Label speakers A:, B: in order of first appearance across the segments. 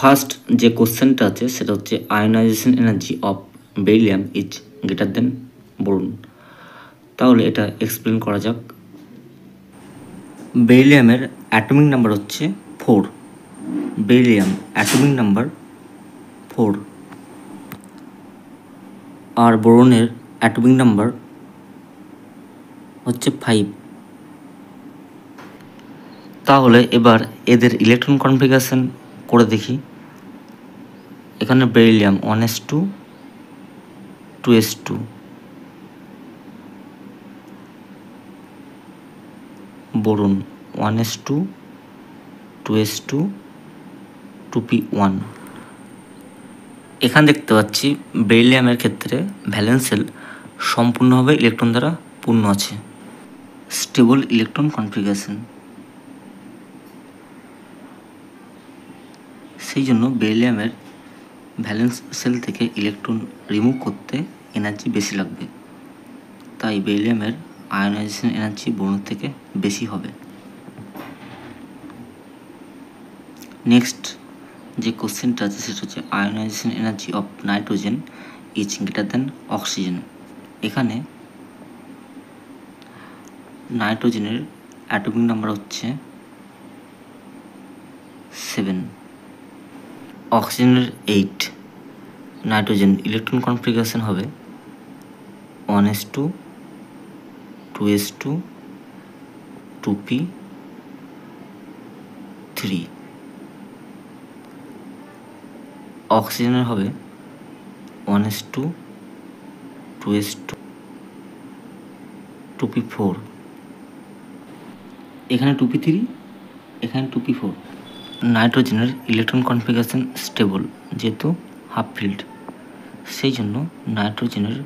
A: First যে কোশ্চেনটা আছে সেটা হচ্ছে ionisation energy of beryllium is greater than boron. তাহলে এটা এক্সপ্লেন করা যাক। বেরিলিয়ামের অ্যাটমিক নাম্বার হচ্ছে 4। বেরিলিয়াম অ্যাটমিক নাম্বার 4 আর বোরনের অ্যাটমিক নাম্বার হচ্ছে 5। তাহলে এবার এদের ইলেকট্রন কনফিগারেশন করে দেখি। এখানে beryllium 1s2 2s2, boron 1s2 2s2 2p1। এখানে দেখতে পাচ্ছি বেরিলিয়ামের ক্ষেত্রে ভ্যালেন্স শেল সম্পূর্ণভাবে ইলেকট্রন দ্বারা পূর্ণ আছে। স্টেবল ইলেকট্রন কনফিগারেশন, সেই জন্য বেরিলিয়ামের ভ্যালেন্স শেল থেকে ইলেকট্রন রিমুভ করতে এনার্জি বেশি লাগবে, তাই বেরিলিয়ামের আয়নাইজেশন এনার্জি বোরনের থেকে বেশি হবে। নেক্সট যে কোশ্চেনটা আছে সেটা হচ্ছে ionisation energy of nitrogen is greater than oxygen. এখানে নাইট্রোজেনের অ্যাটমিক নাম্বার হচ্ছে 7, অক্সিজেনের 8। নাইট্রোজেন ইলেকট্রন কনফিগারেশন হবে 1s2 2s2 2p3। অক্সিজেনের হবে 1s2 2s2 2p4। এখানে 2p3, এখানে 2p4। নাইট্রোজেনের ইলেকট্রন কনফিগারেশন স্টেবল, যেহেতু হাফ ফিল্ড, সেই জন্য নাইট্রোজেনের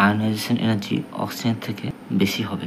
A: আয়নাইজেশন এনার্জি অক্সিজেনের থেকে বেশি হবে।